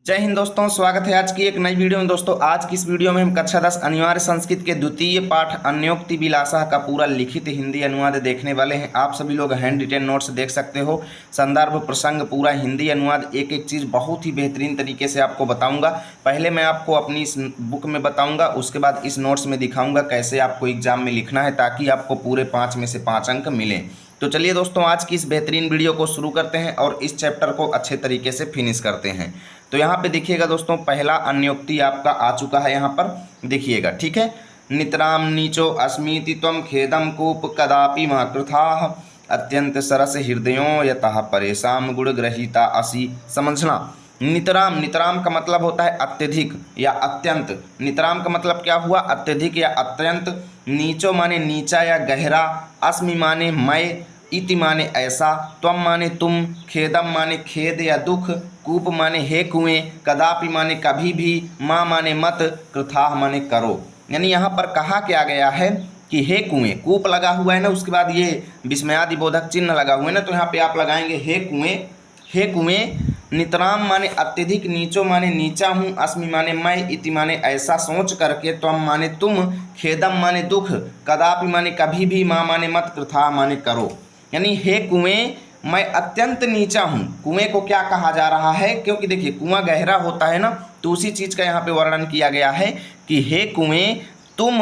जय हिंद दोस्तों, स्वागत है आज की एक नई वीडियो में। दोस्तों आज की इस वीडियो में हम कक्षा 10 अनिवार्य संस्कृत के द्वितीय पाठ अन्योक्ति विलासा का पूरा लिखित हिंदी अनुवाद देखने वाले हैं। आप सभी लोग हैंड रिटेन नोट्स देख सकते हो। संदर्भ प्रसंग पूरा हिंदी अनुवाद, एक एक चीज़ बहुत ही बेहतरीन तरीके से आपको बताऊंगा। पहले मैं आपको अपनी इस बुक में बताऊँगा, उसके बाद इस नोट्स में दिखाऊँगा कैसे आपको एग्जाम में लिखना है, ताकि आपको पूरे 5 में से 5 अंक मिलें। तो चलिए दोस्तों आज की इस बेहतरीन वीडियो को शुरू करते हैं और इस चैप्टर को अच्छे तरीके से फिनिश करते हैं। तो यहाँ पे देखिएगा दोस्तों, पहला अन्योक्ति आपका आ चुका है, यहाँ पर देखिएगा, ठीक है। नितराम नीचो अस्मीति त्वम खेदम कूप कदापि मा कृथाः अत्यंत सरस हृदयों यतः परेशान गुण ग्रहीता असी। समझना, नितराम, नितराम का मतलब होता है अत्यधिक या अत्यंत। नितराम का मतलब क्या हुआ? अत्यधिक या अत्यंत। नीचो माने नीचा या गहरा, अस्मि माने मैं, इति माने ऐसा, त्वम माने तुम, खेदम माने खेद या दुख, कूप माने हे कुएं, कदापि माने कभी भी, माँ माने मत, कृथाः माने करो। यानी यहाँ पर कहा क्या गया है कि हे कुएं, कूप लगा हुआ है ना, उसके बाद ये विस्मयादि बोधक चिन्ह लगा हुआ है ना, तो यहाँ पे आप लगाएंगे हे कुएं। हे कुएं, नितराम माने अत्यधिक, नीचो माने नीचा हूँ, अस्मि माने मैं, इति माने ऐसा सोच करके, त्वम माने तुम, खेदम माने दुख, कदापि माने कभी भी, माँ माने मत, कृथा माने करो। यानी हे कुएं, मैं अत्यंत नीचा हूँ। कुएं को क्या कहा जा रहा है? क्योंकि देखिए कुआं गहरा होता है ना, तो उसी चीज़ का यहाँ पे वर्णन किया गया है कि हे कुएं, तुम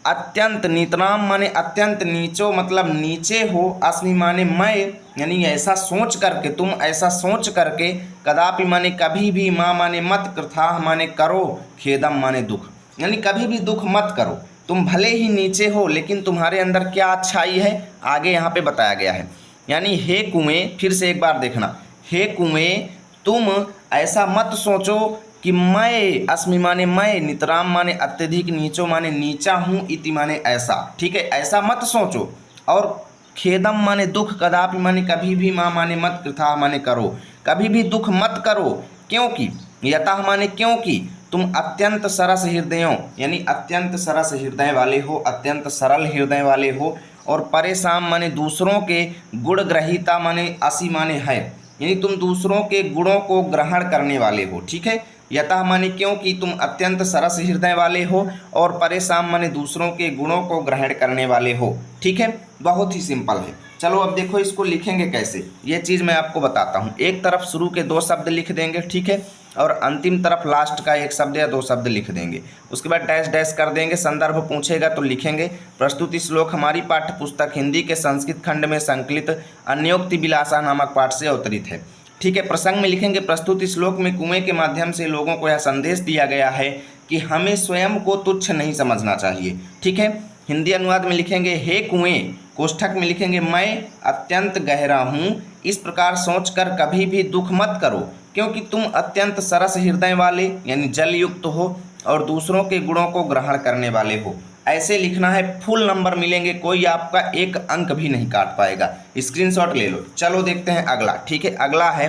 अत्यंत, नितराम माने अत्यंत, नीचो मतलब नीचे हो, अस्मि माने मैं, यानी ऐसा सोच करके, तुम ऐसा सोच करके, कदापि माने कभी भी, माँ माने मत, कृथा माने करो, खेदम माने दुख, यानी कभी भी दुख मत करो। तुम भले ही नीचे हो लेकिन तुम्हारे अंदर क्या अच्छाई है, आगे यहाँ पे बताया गया है। यानी हे कुएं, फिर से एक बार देखना, हे कुएं, तुम ऐसा मत सोचो कि मैं, अस्मि माने मैं, नितराम माने अत्यधिक, नीचो माने नीचा हूँ, इति माने ऐसा, ठीक है, ऐसा मत सोचो। और खेदम माने दुख, कदापि माने कभी भी, माँ माने मत, कृथा माने करो, कभी भी दुख मत करो। क्योंकि, यतः माने क्योंकि, तुम अत्यंत सरस हृदयों, यानी अत्यंत सरस हृदय वाले हो, अत्यंत सरल हृदय वाले हो। और परेशान माने दूसरों के, गुण ग्रहीता माने असी माने है, यानी तुम दूसरों के गुणों को ग्रहण करने वाले हो, ठीक है। यतः माने क्योंकि तुम अत्यंत सरस हृदय वाले हो, और परेशान माने दूसरों के गुणों को ग्रहण करने वाले हो, ठीक है। बहुत ही सिंपल है। चलो अब देखो इसको लिखेंगे कैसे, ये चीज़ मैं आपको बताता हूँ। एक तरफ शुरू के 2 शब्द लिख देंगे, ठीक है, और अंतिम तरफ लास्ट का 1 शब्द या 2 शब्द लिख देंगे। उसके बाद डैश डैश कर देंगे, संदर्भ पूछेगा तो लिखेंगे। प्रस्तुति श्लोक हमारी पाठ्य पुस्तक हिंदी के संस्कृत खंड में संकलित अन्योक्ति विलासा नामक पाठ से अवतरित है, ठीक है। प्रसंग में लिखेंगे, प्रस्तुति श्लोक में कुएं के माध्यम से लोगों को यह संदेश दिया गया है कि हमें स्वयं को तुच्छ नहीं समझना चाहिए, ठीक है। हिंदी अनुवाद में लिखेंगे, हे कुएं, कोष्ठक में लिखेंगे, मैं अत्यंत गहरा हूँ, इस प्रकार सोचकर कभी भी दुख मत करो, क्योंकि तुम अत्यंत सरस हृदय वाले यानी जल युक्त हो, और दूसरों के गुणों को ग्रहण करने वाले हो। ऐसे लिखना है, फुल नंबर मिलेंगे, कोई आपका 1 अंक भी नहीं काट पाएगा। स्क्रीनशॉट ले लो। चलो देखते हैं अगला, ठीक है। अगला है,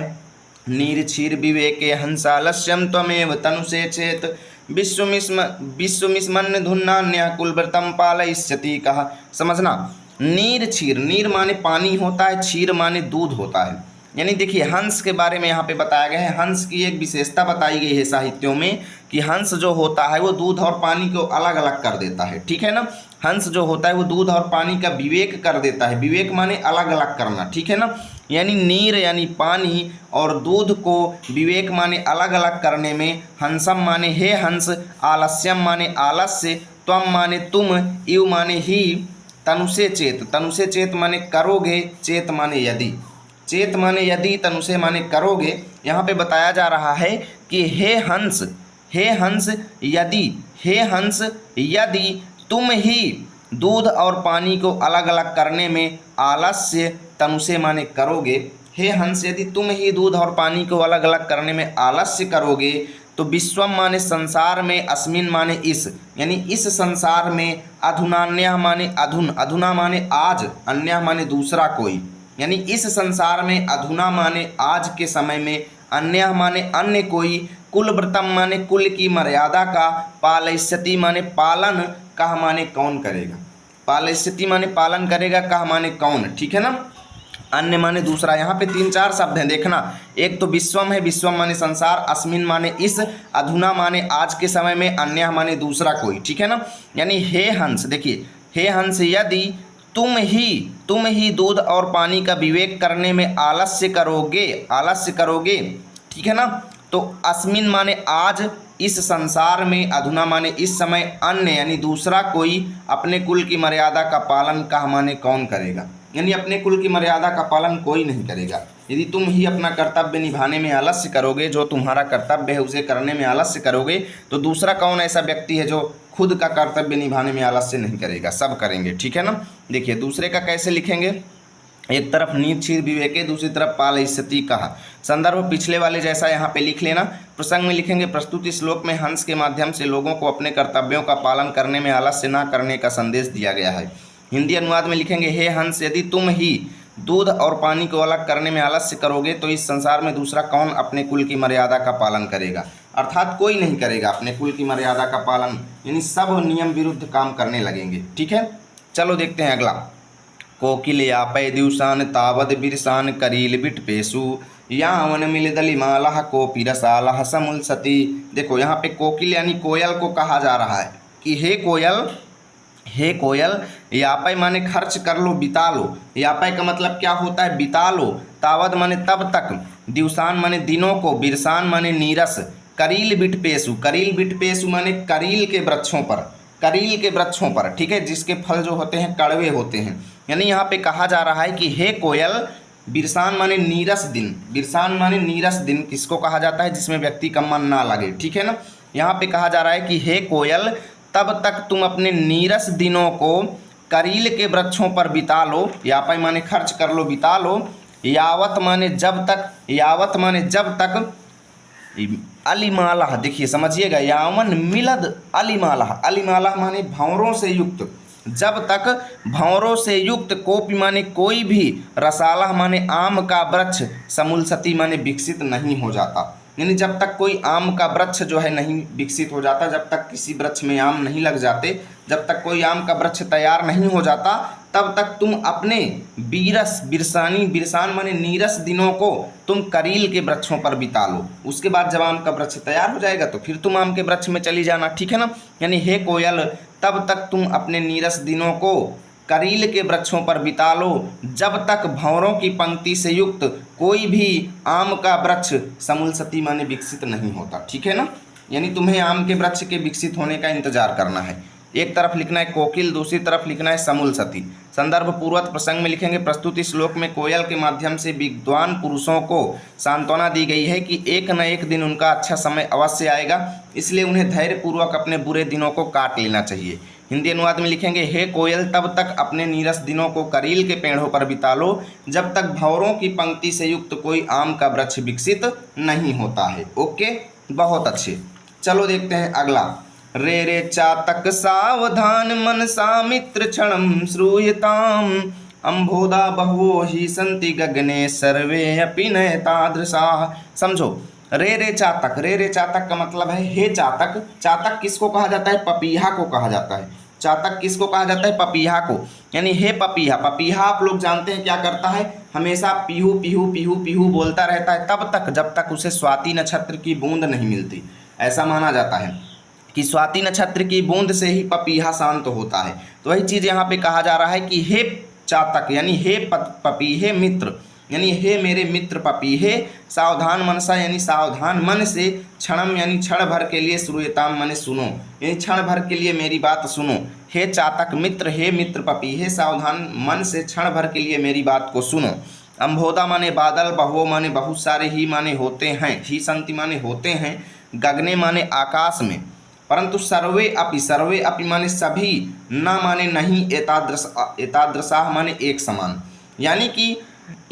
नीर क्षीर विवेके हंसालस्यम त्वमेव तनुषे चेत विश्वमिस्मन्य धुन्नान्य कुलव्रतम पालयिष्यति कहा। समझना, नीर क्षीर, नीर माने पानी होता है, क्षीर माने दूध होता है। यानी देखिए हंस के बारे में यहाँ पे बताया गया है। हंस की एक विशेषता बताई गई है साहित्यों में कि हंस जो होता है वो दूध और पानी को अलग अलग कर देता है, ठीक है ना। हंस जो होता है वो दूध और पानी का विवेक कर देता है। विवेक माने अलग अलग करना, ठीक है ना। यानी नीर यानी पानी और दूध को विवेक माने अलग अलग करने में, हंसम माने हे हंस, आलस्यम माने आलस्य, त्वम माने तुम, इव माने ही, तनुषे चेत, तनुषे चेत माने करोगे, चेत माने यदि, चेत माने यदि, तनुषे माने करोगे। यहाँ पे बताया जा रहा है कि हे हंस, हे हंस यदि, हे हंस यदि तुम ही दूध और पानी को अलग अलग करने में आलस्य, तनुषे माने करोगे, हे हंस यदि तुम ही दूध और पानी को अलग अलग करने में आलस्य करोगे, तो विश्वम माने संसार में, अस्मिन माने इस, यानी इस संसार में, अधुनान्य माने अधुन, अधुना माने आज, अन्य माने दूसरा कोई, यानी इस संसार में, अधुना माने आज के समय में, अन्य माने अन्य कोई, कुलव्रतम माने कुल की मर्यादा का, पालयिष्यति माने पालन, कह माने कौन करेगा, पालयिष्यति माने पालन करेगा, कह माने कौन, ठीक है ना। अन्य माने दूसरा। यहाँ पे 3-4 शब्द हैं, देखना। एक तो विश्वम है, विश्वम माने संसार, अस्मिन माने इस, अधुना माने आज के समय में, अन्य माने दूसरा कोई, ठीक है ना। यानी हे हंस, देखिए, हे हंस यदि तुम ही दूध और पानी का विवेक करने में आलस्य करोगे, ठीक है ना। तो अस्मिन माने आज, इस संसार में, अधुना माने इस समय, अन्य यानी दूसरा कोई अपने कुल की मर्यादा का पालन कह माने कौन करेगा, यानी अपने कुल की मर्यादा का पालन कोई नहीं करेगा। यदि तुम ही अपना कर्तव्य निभाने में आलस्य करोगे, जो तुम्हारा कर्तव्य है उसे करने में आलस्य करोगे, तो दूसरा कौन ऐसा व्यक्ति है जो खुद का कर्तव्य निभाने में आलस्य नहीं करेगा, सब करेंगे, ठीक है ना। देखिए दूसरे का कैसे लिखेंगे, एक तरफ नीत क्षीर विवेके, दूसरी तरफ पालयिष्यति कहा। संदर्भ पिछले वाले जैसा यहाँ पे लिख लेना। प्रसंग में लिखेंगे प्रस्तुत श्लोक में हंस के माध्यम से लोगों को अपने कर्तव्यों का पालन करने में आलस्य न करने का संदेश दिया गया है। हिंदी अनुवाद में लिखेंगे हे हंस यदि तुम ही दूध और पानी को अलग करने में आलस्य करोगे तो इस संसार में दूसरा कौन अपने कुल की मर्यादा का पालन करेगा, अर्थात कोई नहीं करेगा अपने कुल की मर्यादा का पालन, यानी सब नियम विरुद्ध काम करने लगेंगे, ठीक है। चलो देखते हैं अगला। कोकिल यापय दिवसान तावद बिरसान करील बिट पेशु यावन मिल दलिमाला कोपी रसाला समूल सती। देखो यहाँ पे कोकिल यानी कोयल को कहा जा रहा है कि हे कोयल, यापय माने खर्च कर लो, बिता लो। यापय का मतलब क्या होता है, बिता लो। तावद माने तब तक, दिवसान माने दिनों को, बिरसान माने नीरस, करील बिट पेशु माने करील के वृक्षों पर, ठीक है, जिसके फल जो होते हैं कड़वे होते हैं। यानी यहाँ पे कहा जा रहा है कि हे कोयल, बिरसान माने नीरस दिन, किसको कहा जाता है, जिसमें व्यक्ति का मन ना लगे, ठीक है ना। यहाँ पे कहा जा रहा है कि हे कोयल, तब तक तुम अपने नीरस दिनों को करील के वृक्षों पर बिता लो। यापय माने खर्च कर लो, बिता लो। यावत माने जब तक, अलिमाला, देखिए समझिएगा, यावन मिलद अलिमाला माने भंवरों से युक्त, जब तक भंवरों से युक्त, कोपी माने कोई भी, रसाला माने आम का वृक्ष, समूलसती माने विकसित नहीं हो जाता। यानी जब तक कोई आम का वृक्ष जो है नहीं विकसित हो जाता, जब तक किसी वृक्ष में आम नहीं लग जाते, जब तक कोई आम का वृक्ष तैयार नहीं हो जाता, तब तक तुम अपने बिरसान माने नीरस दिनों को तुम करील के वृक्षों पर बिता लो। उसके बाद जब आम का वृक्ष तैयार हो जाएगा तो फिर तुम आम के वृक्ष में चली जाना, ठीक है ना। यानी हे कोयल, तब तक तुम अपने नीरस दिनों को करील के वृक्षों पर बिता लो, जब तक भंवरों की पंक्ति से युक्त कोई भी आम का वृक्ष समूलसती माने विकसित नहीं होता, ठीक है ना। यानी तुम्हें आम के वृक्ष के विकसित होने का इंतजार करना है। एक तरफ लिखना है कोकिल, दूसरी तरफ लिखना है समूलसती। संदर्भ पूर्वक प्रसंग में लिखेंगे प्रस्तुत श्लोक में कोयल के माध्यम से विद्वान पुरुषों को सांत्वना दी गई है कि एक न एक दिन उनका अच्छा समय अवश्य आएगा, इसलिए उन्हें धैर्यपूर्वक अपने बुरे दिनों को काट लेना चाहिए। हिंदी अनुवाद में लिखेंगे हे कोयल, तब तक अपने नीरस दिनों को करील के पेड़ों पर बिता लो, जब तक भंवरों की पंक्ति से युक्त कोई आम का वृक्ष विकसित नहीं होता है। ओके, बहुत अच्छे। चलो देखते हैं अगला। रे चातक सावधान मनसा मित्र क्षणम श्रूयताम अम्भोदा बहवो ही संति गगने सर्वे अपि नयतादृशा। समझो, रे चातक का मतलब है हे चातक। चातक किसको कहा जाता है, पपीहा को कहा जाता है। चातक किसको कहा जाता है, पपीहा को। यानी हे पपीहा आप लोग जानते हैं क्या करता है, हमेशा पीहू पीहू पीहू पीहू बोलता रहता है तब तक जब तक उसे स्वाति नक्षत्र की बूंद नहीं मिलती। ऐसा माना जाता है कि स्वाति नक्षत्र की बूंद से ही पपीहा शांत होता है। तो वही चीज़ यहाँ पे कहा जा रहा है कि हे चातक यानी हे पपीहे मित्र, यानी हे मेरे मित्र पपीहे, सावधान मनसा यानी सावधान मन से, क्षणम यानी क्षण भर के लिए, श्रूयताम माने सुनो, यानी क्षण भर के लिए मेरी बात सुनो। हे चातक मित्र, हे मित्र पपीहे, सावधान मन से क्षण भर के लिए मेरी बात को सुनो। अम्भोदा माने बादल, बहो माने बहुत सारे, ही माने होते हैं, ही संति माने होते हैं, गगने माने आकाश में, परंतु सर्वे अपि माने सभी, न माने नहीं, एतादृशा माने एक समान। यानी कि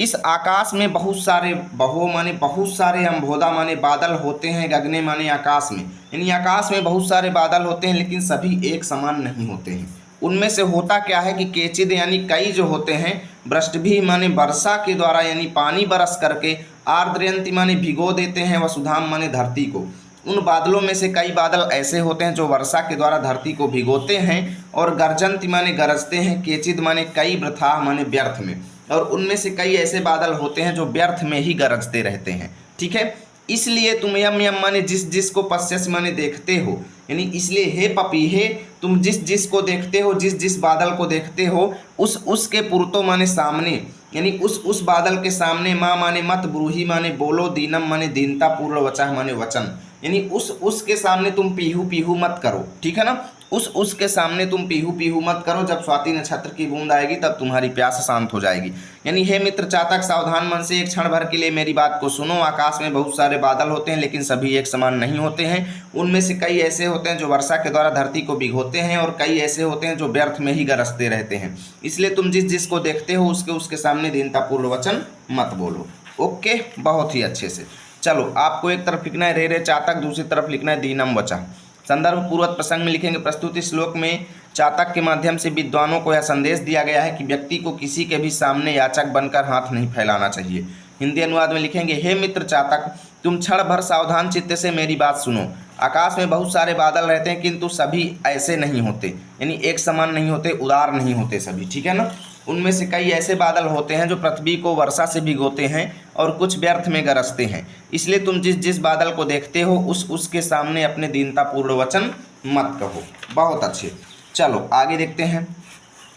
इस आकाश में बहुत सारे, बहो माने बहुत सारे, अम्भोदा माने बादल होते हैं, गगने माने आकाश में, यानी आकाश में बहुत सारे बादल होते हैं लेकिन सभी एक समान नहीं होते हैं। उनमें से होता क्या है कि केचिद यानी कई जो होते हैं, वृष्टि माने वर्षा के द्वारा यानी पानी बरस करके, आर्द्रयंती माने भिगो देते हैं, वसुधाम माने धरती को। उन बादलों में से कई बादल ऐसे होते हैं जो वर्षा के द्वारा धरती को भिगोते हैं, और गर्जंती माने गरजते हैं, केचिद माने कई, वृथा माने व्यर्थ में। और उनमें से कई ऐसे बादल होते हैं जो व्यर्थ में ही गरजते रहते हैं। ठीक है, इसलिए तुम यम यम माने जिस जिस को पश्यसि माने देखते हो, यानी इसलिए हे पपीहे तुम जिस जिस को देखते हो, जिस जिस बादल को देखते हो, उसके पुरतो माने सामने, यानी उस बादल के सामने, माँ माने मत, ब्रूही माने बोलो, दीनम माने दीनता, पूर्ण वचः माने वचन, यानी उसके सामने तुम पीहू पीहू मत करो। ठीक है ना, उसके सामने तुम पीहू पीहू मत करो। जब स्वाति नक्षत्र की बूंद आएगी तब तुम्हारी प्यास शांत हो जाएगी। यानी हे मित्र चातक, सावधान मन से एक क्षण भर के लिए मेरी बात को सुनो। आकाश में बहुत सारे बादल होते हैं, लेकिन सभी एक समान नहीं होते हैं। उनमें से कई ऐसे होते हैं जो वर्षा के द्वारा धरती को भिगोते हैं, और कई ऐसे होते हैं जो व्यर्थ में ही गरजते रहते हैं। इसलिए तुम जिस जिसको देखते हो उसके सामने दीनतापूर्ण वचन मत बोलो। ओके, बहुत ही अच्छे से। चलो, आपको एक तरफ लिखना है रे रे चातक, दूसरी तरफ लिखना है दीनम वचः। संदर्भ पूर्वक प्रसंग में लिखेंगे। प्रस्तुत श्लोक में चातक के माध्यम से विद्वानों को यह संदेश दिया गया है कि व्यक्ति को किसी के भी सामने याचक बनकर हाथ नहीं फैलाना चाहिए। हिंदी अनुवाद में लिखेंगे, हे मित्र चातक, तुम क्षण भर सावधान चित्त से मेरी बात सुनो। आकाश में बहुत सारे बादल रहते हैं, किंतु सभी ऐसे नहीं होते, यानी एक समान नहीं होते, उदार नहीं होते सभी। ठीक है ना, उनमें से कई ऐसे बादल होते हैं जो पृथ्वी को वर्षा से भिगोते हैं और कुछ व्यर्थ में गरजते हैं। इसलिए तुम जिस जिस बादल को देखते हो उसके सामने अपने दीनतापूर्ण वचन मत कहो। बहुत अच्छे, चलो आगे देखते हैं।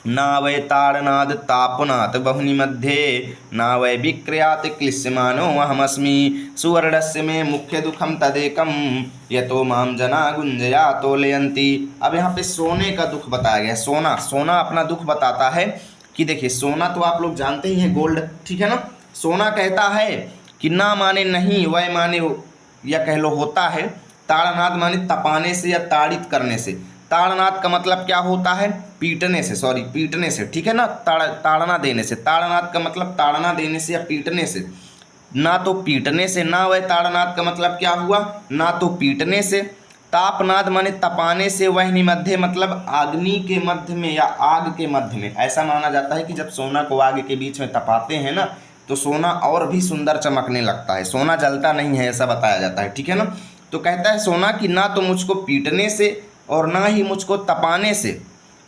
ना वै ताड़नाद तापनात् बहुनि मध्ये, ना वै विक्रियात् क्लिश्यमानो अहमस्मि, सुवर्णस्य में मुख्य दुखम तदेकम, यतो माम जना गुंजया तोलयन्ति। अब यहाँ पे सोने का दुख बताया गया है। सोना अपना दुख बताता है कि देखिए, सोना तो आप लोग जानते ही हैं, गोल्ड। ठीक है ना, सोना कहता है कि ना माने नहीं, वह माने या कह लो होता है, ताड़नाद माने तपाने से या ताड़ित करने से। ताड़नाद का मतलब क्या होता है? पीटने से। ठीक है ना, ताड़ना देने से। ताड़नाद का मतलब ताड़ना देने से या पीटने से। ना तो पीटने से, ना वह ताड़नाद का मतलब क्या हुआ? ना तो पीटने से। तापनाद माने तपाने से, वह निमध्य मतलब अग्नि के मध्य में या आग के मध्य में। ऐसा माना जाता है कि जब सोना को आग के बीच में तपाते हैं ना, तो सोना और भी सुंदर चमकने लगता है। सोना जलता नहीं है, ऐसा बताया जाता है। ठीक है ना, तो कहता है सोना कि ना तो मुझको पीटने से और ना ही मुझको तपाने से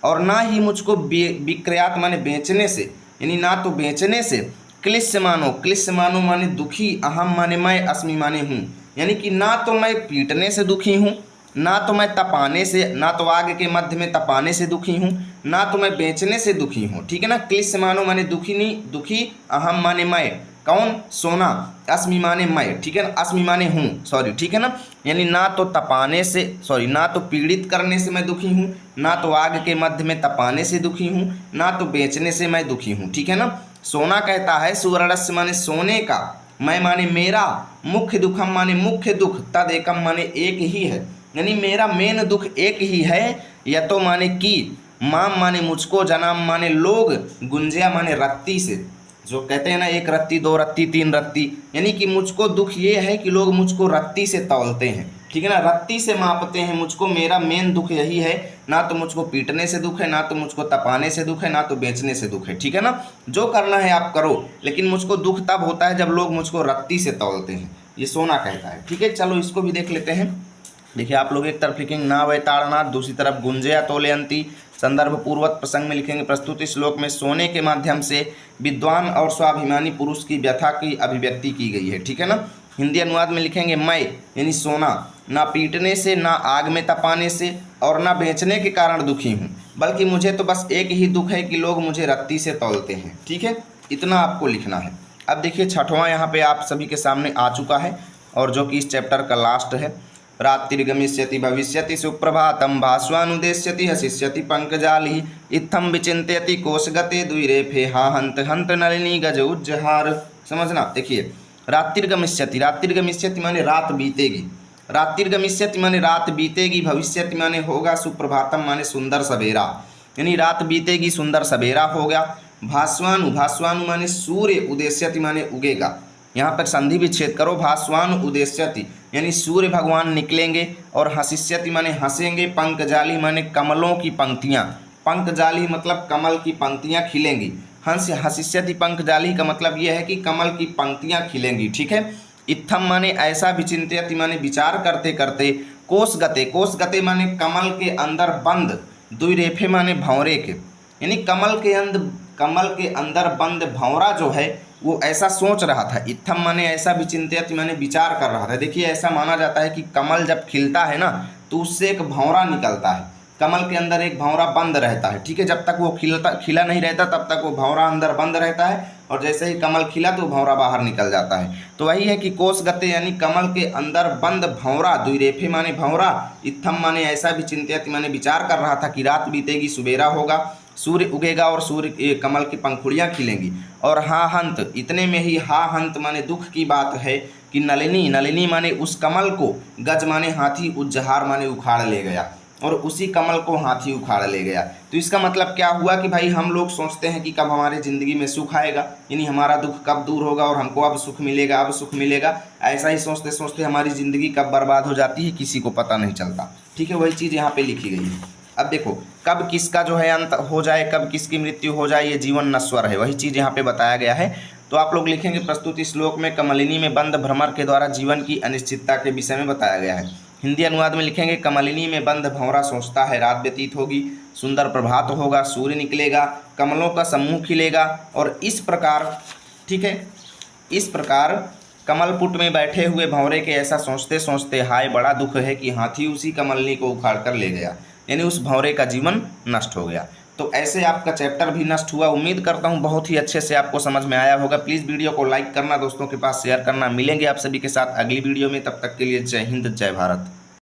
और ना ही मुझको विक्रयात माने बेचने से, यानी ना तो बेचने से। क्लिश्य मानो माने दुखी, अहम माने मैं, अस्मि माने हूँ, यानी कि ना तो मैं पीटने से दुखी हूँ, ना तो मैं तपाने से, ना तो आग के मध्य में तपाने से दुखी हूँ, ना तो मैं बेचने से दुखी हूँ। ठीक है ना, क्लिश्य माने दुखी नहीं, दुखी, अहम माने मैं, कौन? सोना, अस्मि माने मैं। ठीक है ना, अस्मि माने हूँ, सॉरी। ठीक है ना, यानी ना तो तपाने से, ना तो पीड़ित करने से मैं दुखी हूँ, ना तो आग के मध्य में तपाने से दुखी हूँ, ना तो बेचने से मैं दुखी हूँ। ठीक है ना, सोना कहता है सुवर्णस्य माने सोने का, मैं माने मेरा, मुख्य दुखम माने मुख्य दुख, तद एकम माने एक ही है, यानी मेरा मेन दुख एक ही है। यतो माने कि, माम माने मुझको, जनाम माने लोग, गुंजिया माने रत्ती से। जो कहते हैं ना, एक रत्ती, दो रत्ती, तीन रत्ती, यानी कि मुझको दुख ये है कि लोग मुझको रत्ती से तौलते हैं। ठीक है ना, रत्ती से मापते हैं मुझको। मेरा मेन दुख यही है, ना तो मुझको पीटने से दुख है, ना तो मुझको तपाने से दुख है, ना तो बेचने से दुख है। ठीक है ना, जो करना है आप करो, लेकिन मुझको दुख तब होता है जब लोग मुझको रत्ती से तौलते हैं। ये सोना कहता है। ठीक है, चलो इसको भी देख लेते हैं। देखिए, आप लोग एक तरफ लिखेंगे ना वै ताड़नाथ, दूसरी तरफ गुंजया तोलयंती। संदर्भ पूर्वक प्रसंग में लिखेंगे। प्रस्तुत श्लोक में सोने के माध्यम से विद्वान और स्वाभिमानी पुरुष की व्यथा की अभिव्यक्ति की गई है। ठीक है ना, हिंदी अनुवाद में लिखेंगे मैं, यानी सोना, ना पीटने से, ना आग में तपाने से और ना बेचने के कारण दुखी हूँ, बल्कि मुझे तो बस एक ही दुख है कि लोग मुझे रत्ती से तौलते हैं। ठीक है, इतना आपको लिखना है। अब देखिए, छठवां यहाँ पे आप सभी के सामने आ चुका है, और जो कि इस चैप्टर का लास्ट है। रात्रिर्गमिष्यति भविष्यति सुप्रभातम, भास्वानुदेश्यति हसिष्यति पंकजाली, इत्थम विचिंत्यति कोशगते द्विरेफे, हा हंत हंत नलिनी गज उज्जहार। समझना, देखिए, रात्रिर्गमिष्यति माने रात बीतेगी, रात्रिर्गमिष्यति माने रात बीतेगी, भविष्यति माने होगा, सुप्रभातम माने सुंदर सवेरा, यानी रात बीतेगी, सुंदर सवेरा होगा। भास्वानु माने सूर्य, उदेश्यति माने उगेगा। यहाँ पर संधि विच्छेद करो, भास्वानु उदेश्यति यानी सूर्य भगवान निकलेंगे, और हसिष्यति माने हंसेंगे, पंकजाली माने कमलों की पंक्तियाँ, पंकजाली मतलब कमल की पंक्तियाँ खिलेंगी। हसिष्यति पंकजाली का मतलब यह है कि कमल की पंक्तियाँ खिलेंगी। ठीक है, इत्थम माने ऐसा, विचिंत्यति माने विचार करते करते, कोशगते माने कमल के अंदर बंद, द्विरेफे माने भंवरे के, यानी कमल के कमल के अंदर बंद भंवरा जो है वो ऐसा सोच रहा था। इत्थम माने ऐसा विचिंतयति माने विचार कर रहा था। देखिए ऐसा माना जाता है कि कमल जब खिलता है ना तो उससे एक भंवरा निकलता है। कमल के अंदर एक भंवरा बंद रहता है, ठीक है। जब तक वो खिला नहीं रहता तब तक वो भंवरा अंदर बंद रहता है, और जैसे ही कमल खिला तो भंवरा बाहर निकल जाता है। तो वही है कि कोस गते यानी कमल के अंदर बंद भंवरा, द्विरेफे माने भंवरा, इत्थम माने ऐसा भी चिंतित माने विचार कर रहा था कि रात बीतेगी सुबेरा होगा, सूर्य उगेगा और सूर्य कमल की पंखुड़ियाँ खिलेंगी। और हा हंत, इतने में ही हा हंत माने दुख की बात है कि नलिनी, नलिनी माने उस कमल को, गज माने हाथी, उज्जहार माने उखाड़ ले गया, और उसी कमल को हाथी उखाड़ ले गया। तो इसका मतलब क्या हुआ कि भाई हम लोग सोचते हैं कि कब हमारे ज़िंदगी में सुख आएगा, यानी हमारा दुख कब दूर होगा और हमको अब सुख मिलेगा, अब सुख मिलेगा। ऐसा ही सोचते सोचते हमारी ज़िंदगी कब बर्बाद हो जाती है किसी को पता नहीं चलता, ठीक है। वही चीज़ यहाँ पे लिखी गई है। अब देखो कब किसका जो है अंत हो जाए, कब किसकी मृत्यु हो जाए, ये जीवन नश्वर है, वही चीज़ यहाँ पे बताया गया है। तो आप लोग लिखेंगे प्रस्तुत श्लोक में कमलिनी में बंद भ्रमर के द्वारा जीवन की अनिश्चितता के विषय में बताया गया है। हिंदी अनुवाद में लिखेंगे कमलिनी में बंद भंवरा सोचता है रात व्यतीत होगी, सुंदर प्रभात होगा, सूर्य निकलेगा, कमलों का समूह खिलेगा, और इस प्रकार, ठीक है, इस प्रकार कमलपुट में बैठे हुए भंवरे के ऐसा सोचते सोचते हाय बड़ा दुख है कि हाथी उसी कमलिनी को उखाड़ कर ले गया, यानी उस भंवरे का जीवन नष्ट हो गया। तो ऐसे आपका चैप्टर भी नष्ट हुआ। उम्मीद करता हूँ बहुत ही अच्छे से आपको समझ में आया होगा। प्लीज़ वीडियो को लाइक करना, दोस्तों के पास शेयर करना। मिलेंगे आप सभी के साथ अगली वीडियो में, तब तक के लिए जय हिंद, जय भारत।